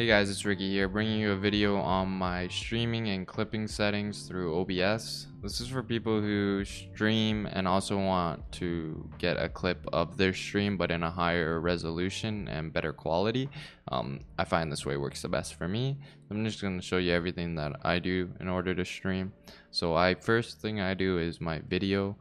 Hey guys, it's Ricky here, bringing you a video on my streaming and clipping settings through OBS. This is for people who stream and also want to get a clip of their stream but in a higher resolution and better quality. I find this way works the best for me. I'm just going to show you everything that I do in order to stream. So first thing I do is my video.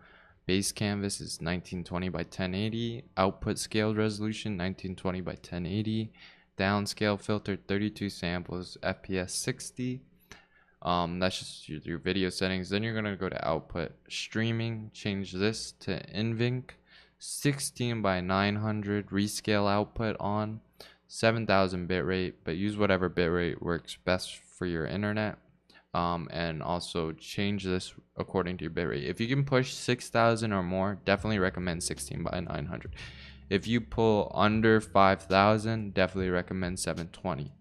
Base canvas is 1920 by 1080. Output scaled resolution 1920 by 1080. Downscale filter 32 samples, FPS 60. That's just your video settings. Then you're gonna go to output streaming, change this to NVENC 16 by 900, rescale output on 7000 bitrate, but use whatever bitrate works best for your internet. And also change this according to your bitrate. If you can push 6000 or more, definitely recommend 16 by 900. If you pull under 5000, definitely recommend 720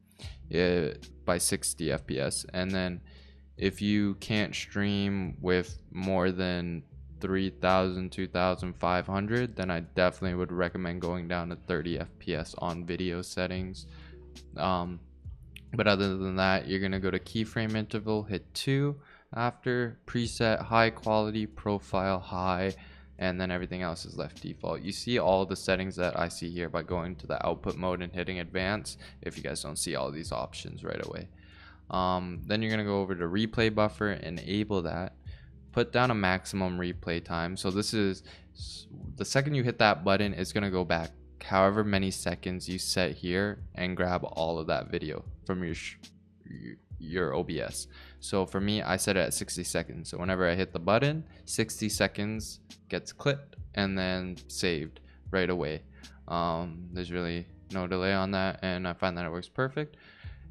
by 60 FPS. And then if you can't stream with more than 3000, 2500, then I definitely would recommend going down to 30 FPS on video settings. But other than that, you're gonna go to keyframe interval, hit 2, after preset high quality, profile high, and then everything else is left default. You see all the settings that I see here by going to the output mode and hitting advanced, if you guys don't see all these options right away. Then you're gonna go over to replay buffer, enable that, put down a maximum replay time. So this is the second you hit that button, it's gonna go back however many seconds you set here and grab all of that video from your OBS. So for me, I set it at 60 seconds. So whenever I hit the button, 60 seconds gets clipped and then saved right away. There's really no delay on that, and I find that it works perfect.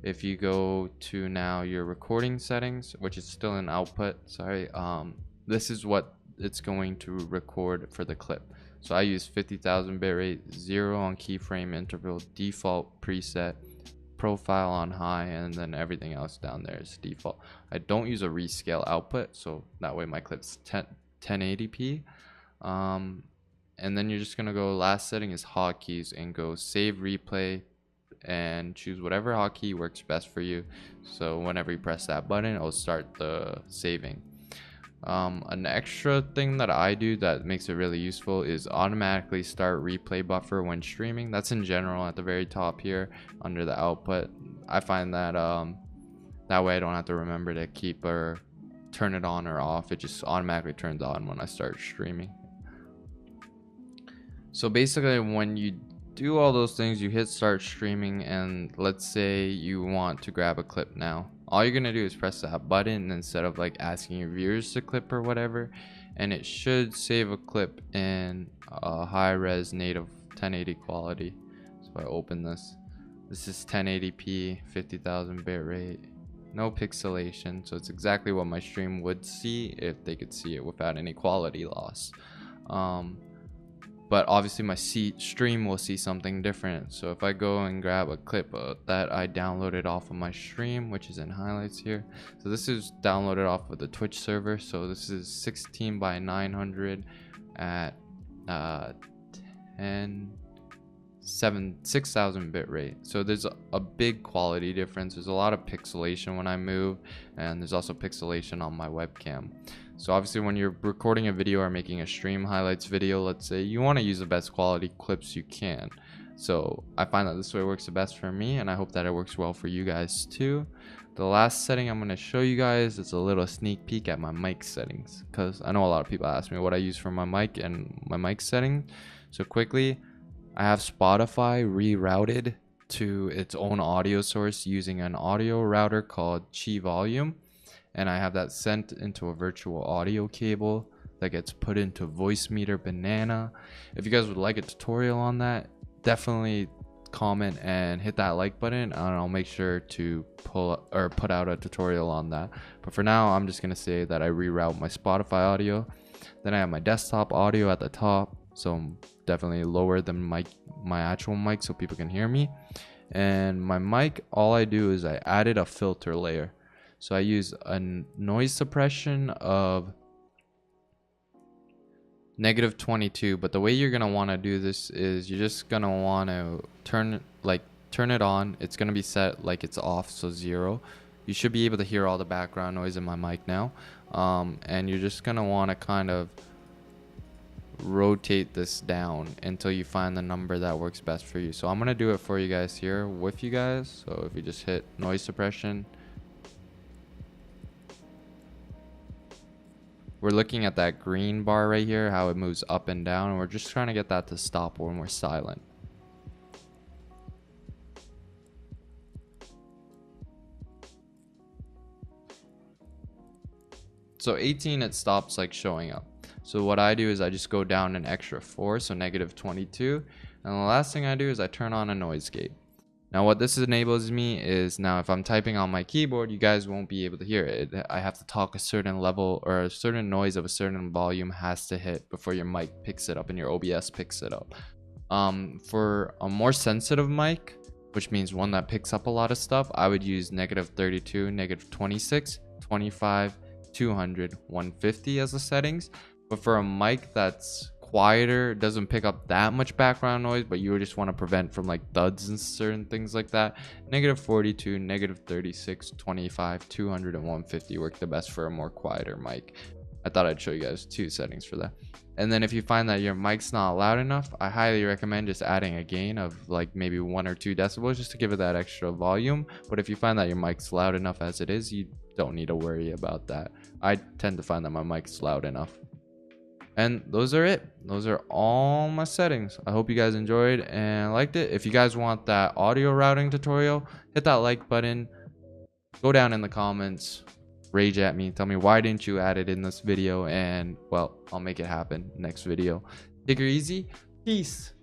If you go to now your recording settings, which is still in output, sorry, this is what it's going to record for the clip. So I use 50,000 bitrate, 0 on keyframe interval, default preset, profile on high, and then everything else down there is default. I don't use a rescale output, so that way my clip's 1080p. And then you're just gonna go, last setting is hotkeys, and go save replay and choose whatever hotkey works best for you. So whenever you press that button, it'll start the saving. An extra thing that I do that makes it really useful is automatically start replay buffer when streaming. That's in general at the very top here under the output. I find that that way I don't have to remember to keep or turn it on or off. It just automatically turns on when I start streaming. So basically when you do all those things, you hit start streaming, and let's say you want to grab a clip now. All you're gonna do is press that button instead of like asking your viewers to clip or whatever, and it should save a clip in a high res native 1080 quality. So I open this. This is 1080p, 50,000 bitrate, no pixelation, so it's exactly what my stream would see if they could see it without any quality loss. But obviously my stream will see something different. So if I go and grab a clip that I downloaded off of my stream, which is in highlights here. So this is downloaded off of the Twitch server. So this is 16 by 900 at 6,000 bit rate. So there's a big quality difference. There's a lot of pixelation when I move, and there's also pixelation on my webcam. So obviously when you're recording a video or making a stream highlights video, let's say, you want to use the best quality clips you can. So I find that this way works the best for me, and I hope that it works well for you guys too. The last setting I'm going to show you guys is a little sneak peek at my mic settings, because I know a lot of people ask me what I use for my mic and my mic setting. So quickly, I have Spotify rerouted to its own audio source using an audio router called Chi Volume. And I have that sent into a virtual audio cable that gets put into Voicemeeter Banana. If you guys would like a tutorial on that, definitely comment and hit that like button, and I'll make sure to put out a tutorial on that. But for now, I'm just gonna say that I reroute my Spotify audio. Then I have my desktop audio at the top, so I'm definitely lower than my actual mic so people can hear me. And my mic, all I do is I added a filter layer. So I use a noise suppression of -22, but the way you're gonna want to do this is you're just gonna want to turn, like, turn it on. It's going to be set like it's off, so 0. You should be able to hear all the background noise in my mic now. And you're just going to want to kind of rotate this down until you find the number that works best for you. So I'm going to do it for you guys here with you guys. So if you just hit noise suppression, we're looking at that green bar right here, how it moves up and down, and we're just trying to get that to stop when we're silent. So 18, it stops like showing up. So what I do is I just go down an extra 4, so -22. And the last thing I do is I turn on a noise gate. Now what this enables me is, now if I'm typing on my keyboard, you guys won't be able to hear it. I have to talk a certain level, or a certain noise of a certain volume has to hit before your mic picks it up and your OBS picks it up. For a more sensitive mic, which means one that picks up a lot of stuff, I would use -32, -26, 25, 200, 150 as the settings. But for a mic that's quieter, doesn't pick up that much background noise, but you just want to prevent from like thuds and certain things like that, -42, -36, 25, 200, and 150 work the best for a more quieter mic. I thought I'd show you guys 2 settings for that. And then if you find that your mic's not loud enough, I highly recommend just adding a gain of like maybe 1 or 2 decibels just to give it that extra volume. But if you find that your mic's loud enough as it is, you don't need to worry about that. I tend to find that my mic's loud enough. And those are it. Those are all my settings. I hope you guys enjoyed and liked it. If you guys want that audio routing tutorial, hit that like button. Go down in the comments. Rage at me. Tell me why didn't you add it in this video. And, well, I'll make it happen next video. Take her easy. Peace.